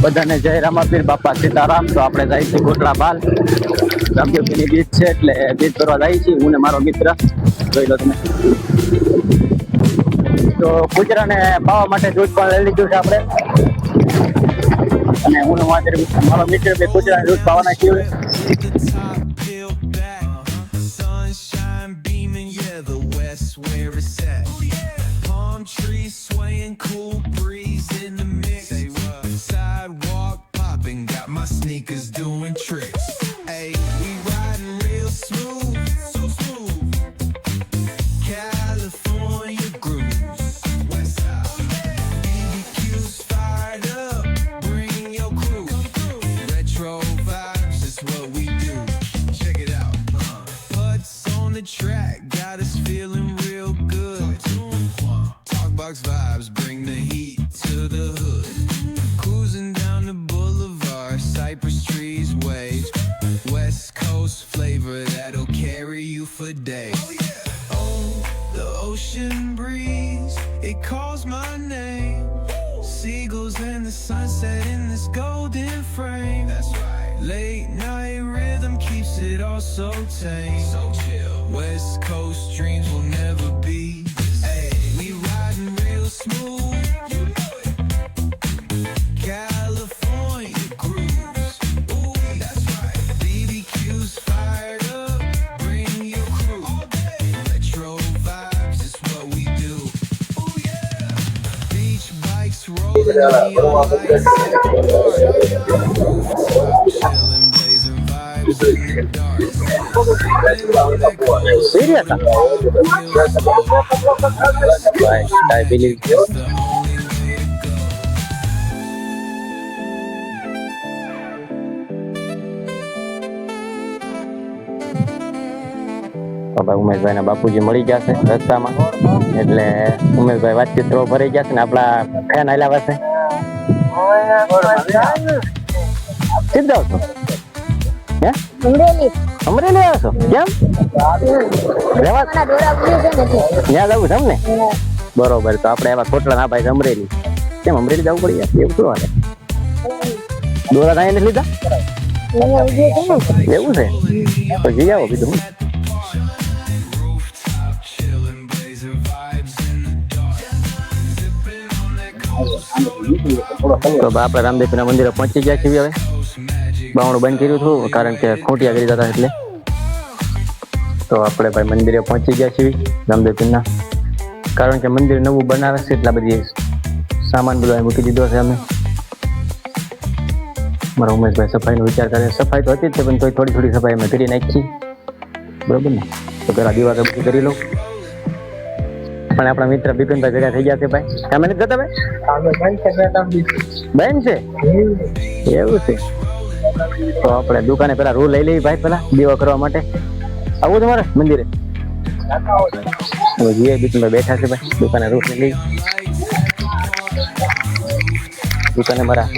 બધાને જય રામાપીર બાપા સીતારામ। તો આપણે જાય છે કોટડા બાલ રામદેવની બીચ છે એટલે બીચ કરવા જાય છે હું ને મારો મિત્ર જોઈ લો તમે। તો કૂતરાને પાવા માટે દૂધ પણ લઈ લીધું છે આપણે અને હું ને મારો મિત્ર બે કૂતરાને દૂધ પાવાના છીએ। Trees swaying, cool breeze in the mix. Sidewalk popping, got my sneakers doing tricks. Hey, we riding real smooth, so smooth. California grooves, west side. BBQ's fired up, bring your crew. Retro vibes is what we do. Check it out. Putts on the track, got us feeling real good. Box vibes bring the heat to the hood. Cruising down the boulevard, cypress trees wave. West Coast flavor that'll carry you for days. Oh, the ocean breeze, it calls my name. Seagulls and the sunset in this golden frame. That's right. Late night rhythm keeps it all so tame. So chill. West Coast dreams will never be. Smooth, you know it. California grooves, ooh, that's right. BBQ's fired up, bring your crew. All day. Retro vibes is what we do. Ooh yeah. Beach bikes rolling, neon lights set the party. Rooftop chilling, blazing vibes in the dark. Serious? I believe. Umeshbhai ના બાપુજી મળી ગયા છે રસ્તામાં એટલે ઉમેશભાઈ વાતચીત તો ભરાઈ ગયા છે ને આપડા ફેન હાલ્યા છે સીધા આવશો હે અમરેલી આવ્યો છો કેમ રેવા ત્યાં જવું છે એમ ને બરોબર તો આપણે એવા કોટડા ના ભાઈ અમરેલી કેમ અમરેલી જવું પડી જાય એવું શું હાલે દોરા થાય ને લીધા એવું છે તો જઈ આવો બીજું તો આપણે રામદેવના મંદિરે પહોંચી ગયા છીએ હવે બાવણું બંધ કર્યું હતું કારણ કે ખોટિયા કરી જતા એટલે તો આપણે ભાઈ મંદિરે પહોંચી ગયા છીએ રામદેવના કારણ કે મંદિર નવું બનાવે છે એટલા બધી સામાન બધો મૂકી દીધો છે અમે મારા ઉમેશભાઈ સફાઈનો વિચાર કરે સફાઈ તો હતી જ પણ તોય થોડી થોડી સફાઈ અમે કરી નાખી બરોબર ને તો પેલા દીવા બધું કરી લઉં પણ આપણા મિત્ર બિપિનભાઈ ભેગા થઈ ગયા છે ભાઈ તમે નથી જતા ભાઈ બેન છે એવું છે તો આપણે દુકાને પેલા રૂ લઈ લઈએ ભાઈ પેલા દીવા કરવા માટે આવું તમારે મંદિરે જીએ બિપિનભાઈ બેઠા છે ભાઈ દુકાને રૂ લઈ લઈ દુકાને મારા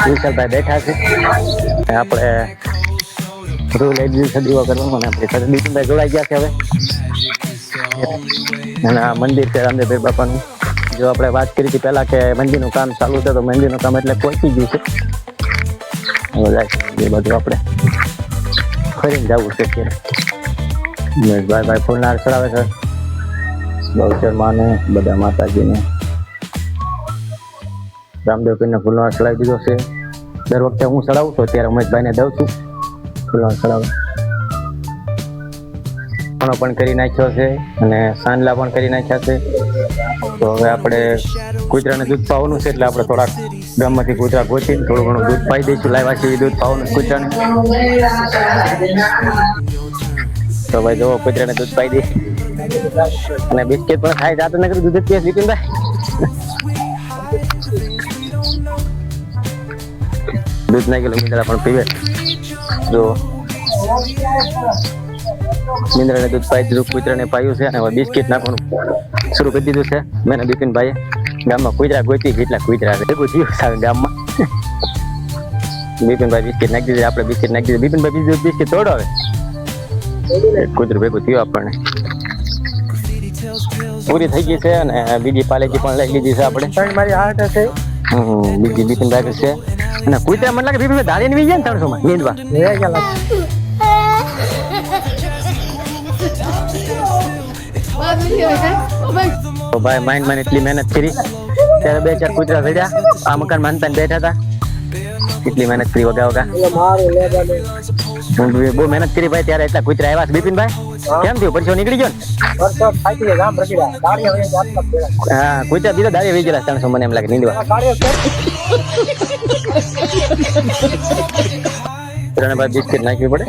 વિશાલભાઈ બેઠા છે આપણે રૂ લઈ દીધું છે દીવા કરવાનું અને આપણે સાથે બિપિનભાઈ જોડાઈ ગયા છે હવે અને આ મંદિર છે રામદેવ બાપાનું જો આપણે વાત કરી હતી પહેલા કે મંદિરનું કામ ચાલુ છે તો મંદિરનું કામ એટલે પહોંચી ગયું છે હવે જાય એ બધું આપણે ફરીને જવું છે અત્યારે ભાઈ ફૂલનાર ચડાવે છે બહુચરમાને બધા માતાજીને રામદેવ પીરને ફૂલનાર ચડાવી દીધો છે દર વખતે હું ચડાવું છું ત્યારે ઉમેશભાઈને દઉં છું ફૂલનાર ચડાવે પણ કરી નાખ્યો છે અને સાંડલા પણ કરી નાખ્યા છે તો હવે આપણે કૂતરાને દૂધ પાવાનું છે એટલે આપણે થોડાક ગામમાંથી કૂતરા ગોતી થોડું ઘણું દૂધ પાઈ દઈશું લાવ્યા છીએ દૂધ પાવાનું કૂતરાને તો ભાઈ જો કૂતરાને દૂધ પાઈ દઈશ અને બિસ્કિટ પણ ખાઈ જાતો ને દૂધ જ પીએ બિપિનભાઈ દૂધ ના ગયેલું મીંદડા પણ પીવે જો મિંદ્રાને દૂધ પાઈ દીધું કૂતરાને પાયું છે અને હવે બિસ્કિટ નાખવાનું શરૂ કરી દીધું છે મેં બિપિનભાઈએ ગામમાં કૂતરા ગોતી કેટલા કૂતરા ભેગું થયું સારું ગામમાં બિપિનભાઈ બિસ્કિટ નાખી દીધી આપણે બિસ્કિટ નાખી દીધું બિપિનભાઈ બીજું બિસ્કિટ તોડો હવે કૂતરું ભેગું થયું આપણને પૂરી થઈ ગઈ છે અને બીજી પાલેજી પણ લઈ લીધી છે આપણે મારી હાથ હશે બીજી બિપિનભાઈ છે અને કુતરા મને લાગે બિપિનભાઈ ધારીને વી ગયા ને 300 માં નીંદવા તો ભાઈ માઇન્ડ એટલી મહેનત કરી ત્યારે 2-4 કુતરા ચડ્યા આ મકાન માનતા બેઠા હતા કેટલી મહેનત કરી વગા હું બહુ મહેનત કરી ભાઈ ત્યારે એટલા કુતરા આવ્યા છે બિપિનભાઈ કેમ થયું પરસો નીકળી ગયો ને હા કુતરા બીજા દાડી વહી ગયેલા 300 મને એમ લાગે નીંદવા ભાઈ બિસ્કિટ નાખવી પડે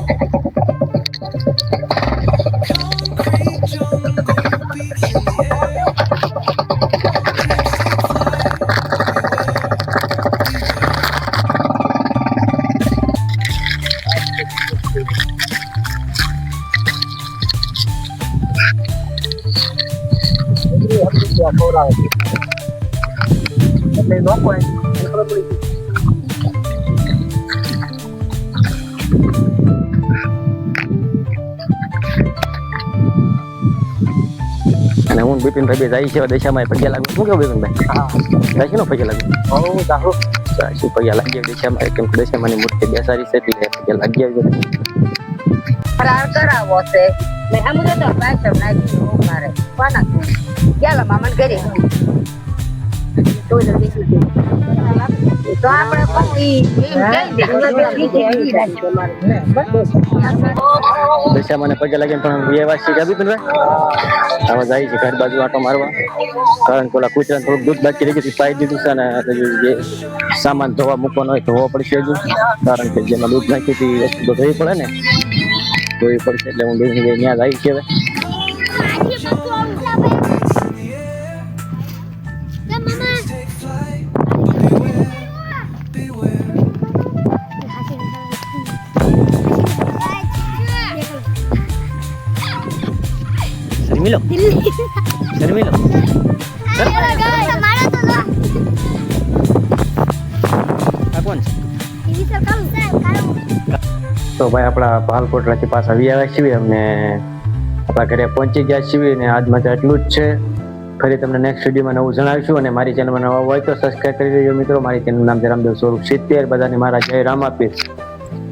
અને હું બિપિનભાઈ બે જાય છે દિશામાં પગ્યા લાગુ શું કેવું બિપિનભાઈ જાય છે ને પગ્યા લાગુ શું પગ્યા લાગી દિશામાં કેમ કે દિશામાં મૂર્તિ બેસાડી છે એટલે પગ્યા લાગી આવી ફરાર કરાવો છે મેં આમ તો પાછો નાખી મારે કોના ચાલો મામન કરી તો આપણે દિશામાં પગે લાગે પણ એ વાત શીખા બિપિનભાઈ આમાં જાય છે ઘર બાજુ આટો મારવા કારણ કે ઓલા કૂતરાને થોડુંક દૂધ બાકી રહી ગયું પાઈ દીધું છે ને જે સામાન ધોવા મૂકવાનો હોય ધોવા પડશે હજુ કારણ કે જેમાં દૂધ નાખી હતી વસ્તુ તો ધોવી પડે ને ધોવી પડશે એટલે હું ત્યાં જાય છે હવે શર્મિલો તો ભાઈ આપણા પાલકોટરાથી પાછા આવી આવ્યા છીએ અને આપણા ઘરે પહોંચી ગયા છીએ અને આજ માટે એટલું જ છે ફરી તમને નેક્સ્ટ વિડીયોમાં નવું જણાવીશું અને મારી ચેનલમાં નવા હોય તો સબસ્ક્રાઈબ કરી દેજો મિત્રો મારી ચેનલનું નામ છે રામદેવ સ્વરૂપ 70 બધાને મારા જય રામ આપીશ